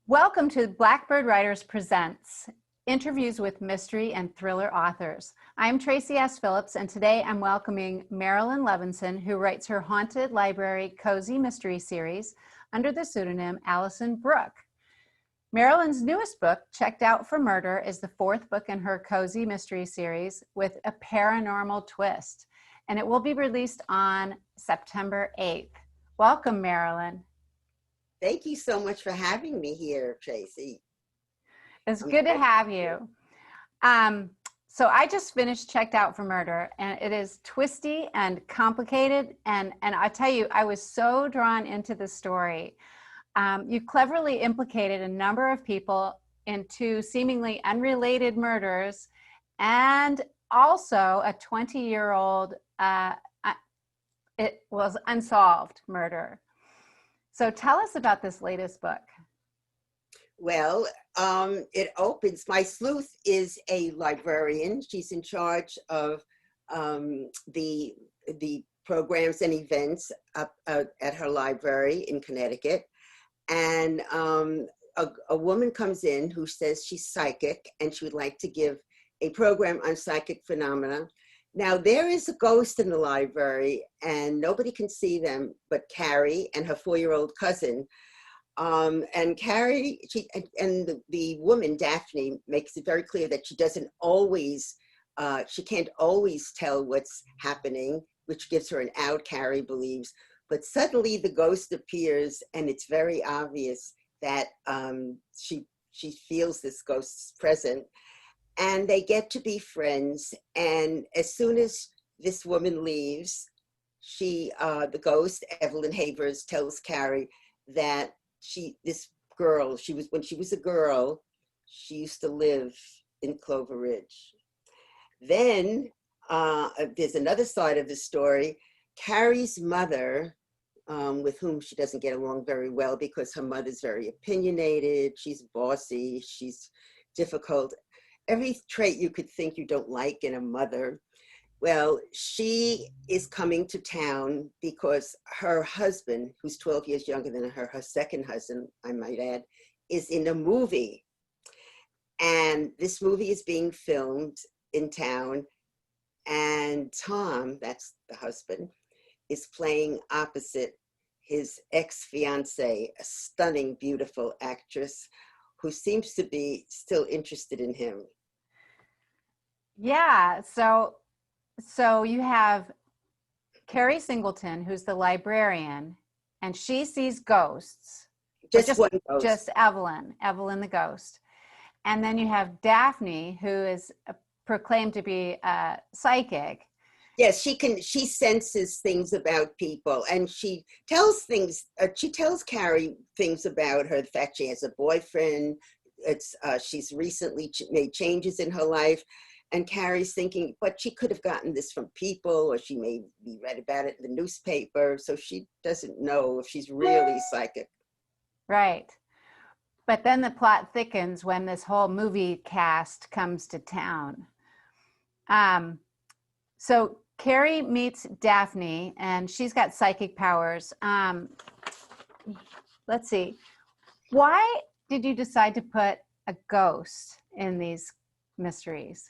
Welcome to Blackbird Writers Presents, interviews with mystery and thriller authors. I'm Tracy S. Phillips, and today I'm welcoming Marilyn Levinson, who writes her Haunted Library Cozy Mystery Series under the pseudonym Allison Brooke. Marilyn's newest book, Checked Out for Murder, is the fourth book in her Cozy Mystery Series with a paranormal twist, and it will be released on September 8th. Welcome, Marilyn. Thank you so much for having me here, Tracy. It's good to have you. So I just finished Checked Out for Murder, and it is twisty and complicated. And I tell you, I was so drawn into the story. You cleverly implicated a number of people into seemingly unrelated murders, and also a 20-year-old, it was unsolved murder. So tell us about this latest book. Well, it opens, my sleuth is a librarian. She's in charge of the programs and events up at her library in Connecticut. And a woman comes in who says she's psychic and she would like to give a program on psychic phenomena. Now, there is a ghost in the library and nobody can see them but Carrie and her 4-year-old cousin. And Carrie, the woman, Daphne, makes it very clear that she doesn't always, she can't always tell what's happening, which gives her an out, Carrie believes. But suddenly the ghost appears and it's very obvious that she feels this ghost's present. And they get to be friends. And as soon as this woman leaves, the ghost, Evelyn Havers, tells Carrie that this girl, when she was a girl, she used to live in Clover Ridge. Then there's another side of the story. Carrie's mother, with whom she doesn't get along very well because her mother's very opinionated, she's bossy, she's difficult. Every trait you could think you don't like in a mother. Well, she is coming to town because her husband, who's 12 years younger than her second husband, I might add, is in a movie. And this movie is being filmed in town. And Tom, that's the husband, is playing opposite his ex-fiancée, a stunning, beautiful actress who seems to be still interested in him. Yeah, so you have Carrie Singleton, who's the librarian, and she sees ghosts. Just one ghost. Just Evelyn the ghost. And then you have Daphne, who is proclaimed to be psychic. Yes, she senses things about people, and she tells Carrie things about her, the fact she has a boyfriend. She's recently made changes in her life. And Carrie's thinking, but she could have gotten this from people, or she may be read about it in the newspaper. So she doesn't know if she's really psychic. Right. But then the plot thickens when this whole movie cast comes to town. So Carrie meets Daphne, and she's got psychic powers. Let's see. Why did you decide to put a ghost in these mysteries?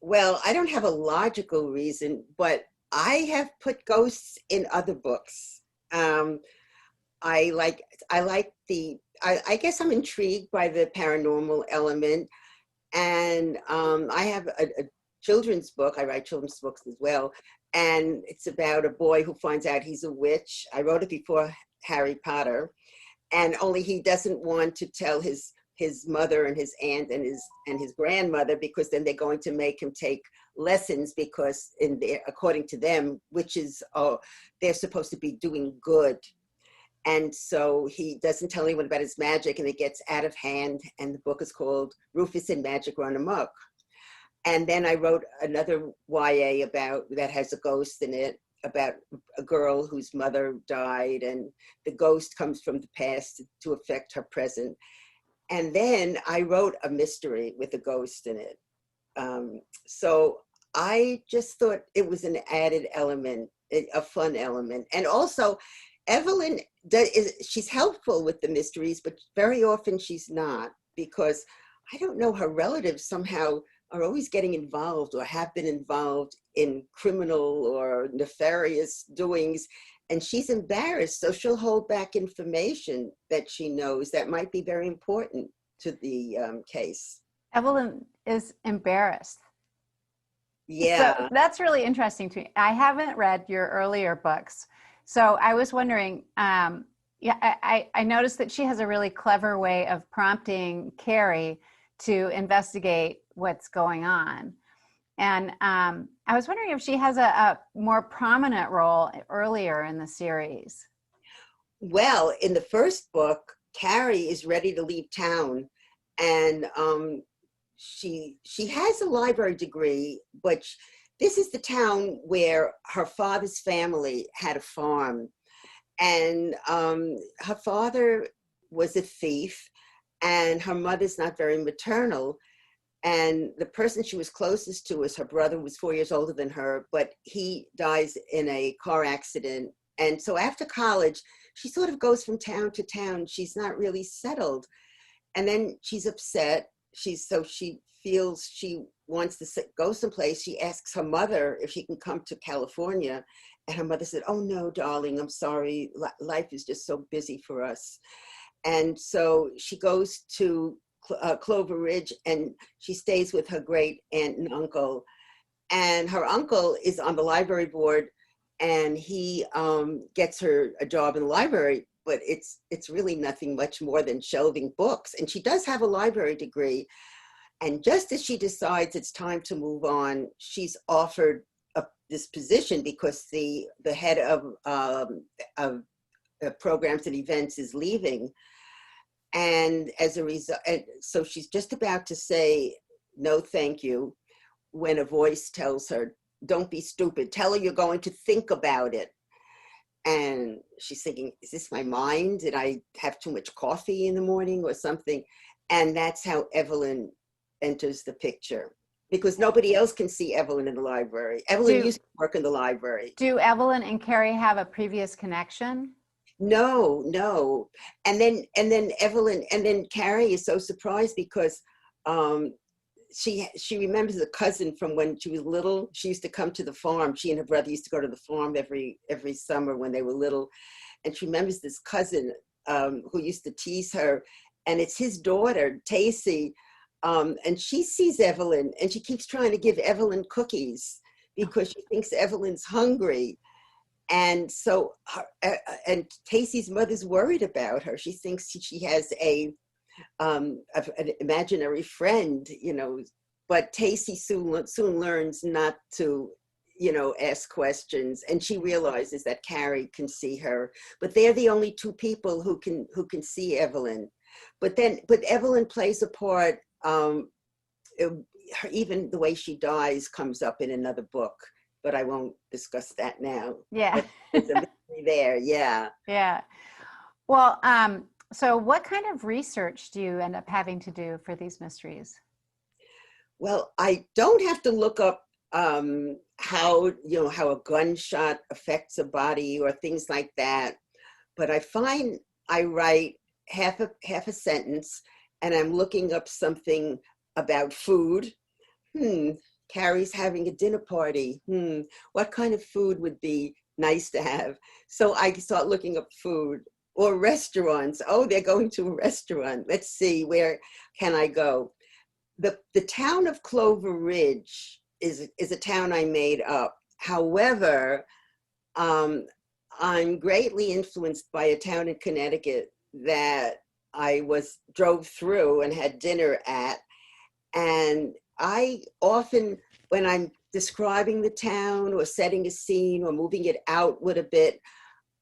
Well, I don't have a logical reason, but I have put ghosts in other books. I guess I'm intrigued by the paranormal element. And I have a children's book. I write children's books as well. And it's about a boy who finds out he's a witch. I wrote it before Harry Potter. And only he doesn't want to tell his mother and his aunt and his grandmother, because then they're going to make him take lessons, because according to them, witches they're supposed to be doing good. And so he doesn't tell anyone about his magic, and it gets out of hand. And the book is called Rufus and Magic Run Amok. And then I wrote another YA that has a ghost in it, about a girl whose mother died, and the ghost comes from the past to affect her present. And then I wrote a mystery with a ghost in it. So I just thought it was an added element, a fun element. And also, Evelyn she's helpful with the mysteries, but very often she's not, because I don't know, her relatives somehow are always getting involved or have been involved in criminal or nefarious doings, and she's embarrassed, so she'll hold back information that she knows that might be very important to the case. Evelyn is embarrassed. So Yeah. that's really interesting to me. I haven't read your earlier books. So I was wondering, yeah, I noticed that she has a really clever way of prompting Carrie to investigate what's going on. And I was wondering if she has a more prominent role earlier in the series. Well, in the first book, Carrie is ready to leave town, and she has a library degree, but this is the town where her father's family had a farm, and her father was a thief, and her mother's not very maternal. And the person she was closest to was her brother, who was 4 years older than her, but he dies in a car accident. And so after college, she sort of goes from town to town. She's not really settled. And then she's upset. She feels she wants to go someplace. She asks her mother if she can come to California. And her mother said, "Oh no, darling, I'm sorry. Life is just so busy for us." And so she goes to Clover Ridge, and she stays with her great aunt and uncle. And her uncle is on the library board, and he gets her a job in the library, but it's really nothing much more than shelving books. And she does have a library degree. And just as she decides it's time to move on, she's offered this position because the head of programs and events is leaving. And as a result, so she's just about to say, "No, thank you," when a voice tells her, "Don't be stupid. Tell her you're going to think about it." And she's thinking, is this my mind? Did I have too much coffee in the morning or something? And that's how Evelyn enters the picture, because nobody else can see Evelyn in the library. Evelyn used to work in the library. Do Evelyn and Carrie have a previous connection? No. And then Carrie is so surprised because she remembers a cousin from when she was little. She used to come to the farm. She and her brother used to go to the farm every summer when they were little. And she remembers this cousin who used to tease her. And it's his daughter, Tacy. And she sees Evelyn, and she keeps trying to give Evelyn cookies because she thinks Evelyn's hungry. And so, and Tacy's mother's worried about her. She thinks she has an imaginary friend, but Tacy soon learns not to, ask questions. And she realizes that Carrie can see her, but they're the only two people who can see Evelyn. But Evelyn plays a part. Even the way she dies comes up in another book, but I won't discuss that now. Yeah. But there's a mystery there. Yeah. Yeah. Well, so what kind of research do you end up having to do for these mysteries? Well, I don't have to look up how a gunshot affects a body or things like that, but I find I write half a sentence, and I'm looking up something about food. Carrie's having a dinner party. What kind of food would be nice to have? So I start looking up food. Or restaurants. Oh, they're going to a restaurant. Let's see, where can I go? The town of Clover Ridge is a town I made up. However, I'm greatly influenced by a town in Connecticut that I drove through and had dinner at. And I often, when I'm describing the town or setting a scene or moving it outward a bit,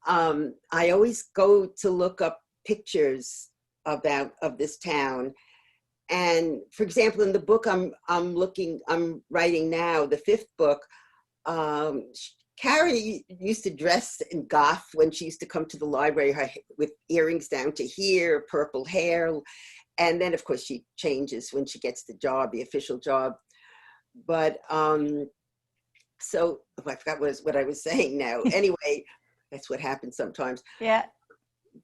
I always go to look up pictures of this town. And for example, in the book I'm writing now, the fifth book, Carrie used to dress in goth when she used to come to the library, with earrings down to here, purple hair. And then of course she changes when she gets the job, the official job. But so I forgot what I was saying now. Anyway, that's what happens sometimes. Yeah.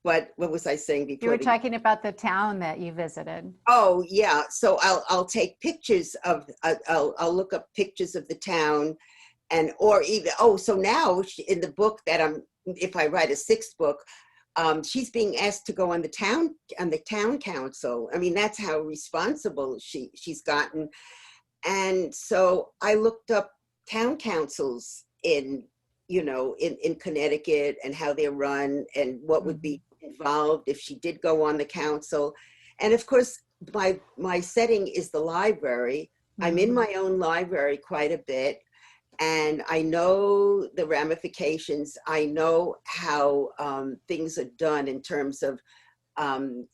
But what was I saying before? You were talking about the town that you visited. Oh yeah, so I'll take pictures of I'll look up pictures of the town, and or even so now in the book that if I write a sixth book, she's being asked to go on the town council. I mean, that's how responsible she's gotten. And so I looked up town councils in Connecticut and how they're run and what would be involved if she did go on the council. And of course, my setting is the library. I'm in my own library quite a bit, and I know the ramifications. I know how things are done in terms of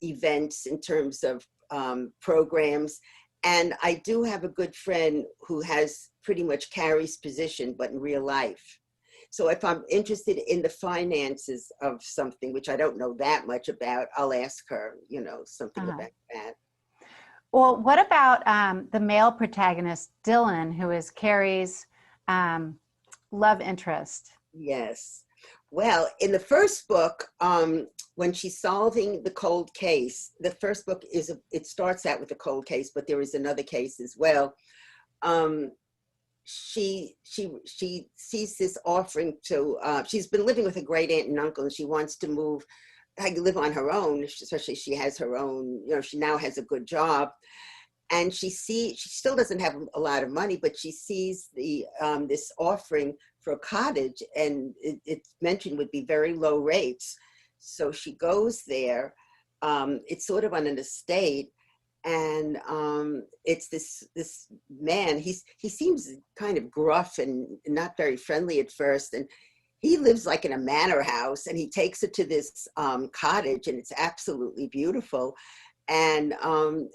events, in terms of programs. And I do have a good friend who has pretty much Carrie's position, but in real life. So if I'm interested in the finances of something, which I don't know that much about, I'll ask her, something about that. Well, what about the male protagonist, Dylan, who is Carrie's love interest? Yes. Well, in the first book, when she's solving the cold case, the first book it starts out with a cold case, but there is another case as well. She sees this offering to, she's been living with a great aunt and uncle, and she wants to move, live on her own, especially she has her own, she now has a good job. And she still doesn't have a lot of money, but she sees this offering for a cottage, and it's mentioned would be very low rates. So she goes there. It's sort of on an estate, and it's this man. He seems kind of gruff and not very friendly at first, and he lives like in a manor house, and he takes her to this cottage, and it's absolutely beautiful. And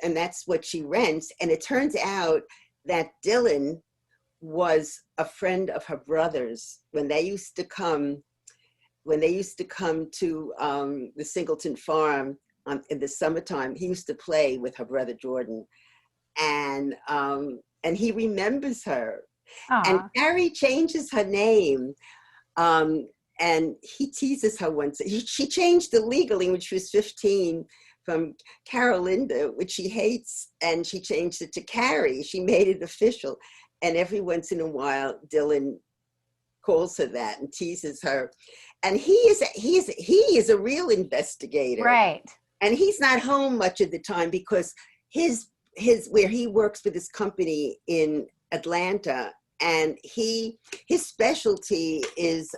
that's what she rents. And it turns out that Dylan was a friend of her brother's when they used to come to the Singleton farm in the summertime. He used to play with her brother Jordan, and he remembers her. Aww. And Carrie changes her name. And he teases her once. She changed it legally when she was 15 from Carolinda, which she hates, and she changed it to Carrie. She made it official. And every once in a while, Dylan calls her that and teases her. And he is a real investigator. Right. And he's not home much of the time because his where he works for this company in Atlanta, and his specialty is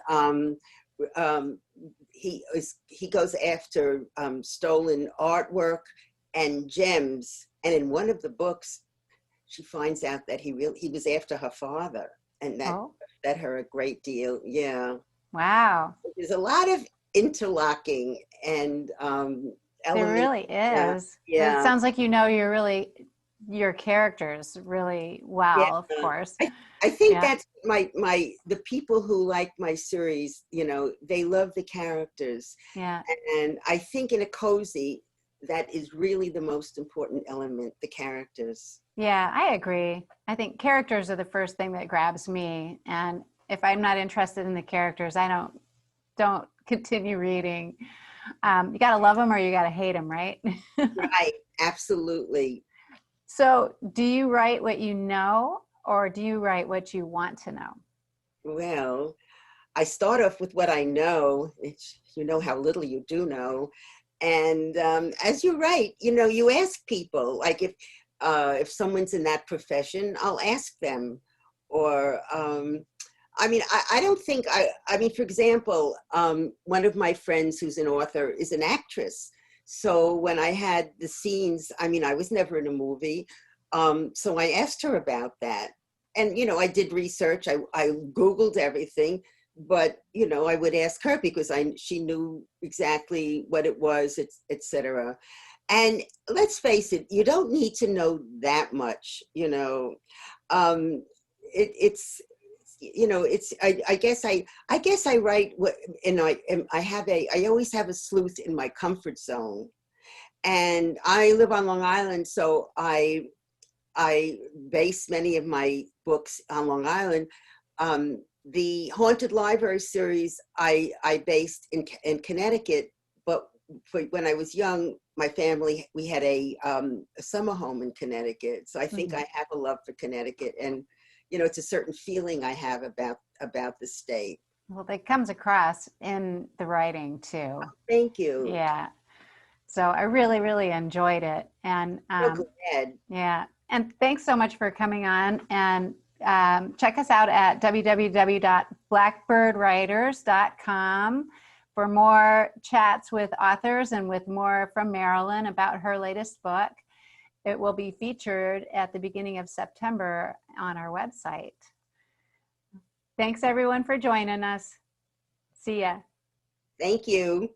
he goes after stolen artwork and gems. And in one of the books, she finds out that he was after her father, and that upset her a great deal. Yeah. Wow. There's a lot of interlocking and elements. There really is. Yeah. It sounds like your characters really well, of course. I think that's the people who like my series, they love the characters. Yeah. And I think in a cozy, that is really the most important element, the characters. Yeah, I agree. I think characters are the first thing that grabs me. And if I'm not interested in the characters, I don't continue reading. You got to love them or you got to hate them, right? Right. Absolutely. So do you write what you know, or do you write what you want to know? Well, I start off with what I know. You know how little you do know. And as you write, you ask people, like if someone's in that profession, I'll ask them. Or, I don't think, for example, one of my friends who's an author is an actress. So when I had the scenes, I was never in a movie. So I asked her about that. And, I did research. I Googled everything. But, I would ask her because she knew exactly what it was, et cetera. And let's face it, you don't need to know that much, I guess I write what, and I always have a sleuth in my comfort zone. And I live on Long Island, so I base many of my books on Long Island. the Haunted Library series I based in Connecticut, but when I was young, my family, we had a summer home in Connecticut. So I think I have a love for Connecticut, and it's a certain feeling I have about the state. Well, that comes across in the writing too. Thank you. Yeah. So I really, really enjoyed it. And So glad. yeah. And thanks so much for coming on. And check us out at www.blackbirdwriters.com for more chats with authors and with more from Marilyn about her latest book. It will be featured at the beginning of September on our website. Thanks everyone for joining us. See ya. Thank you.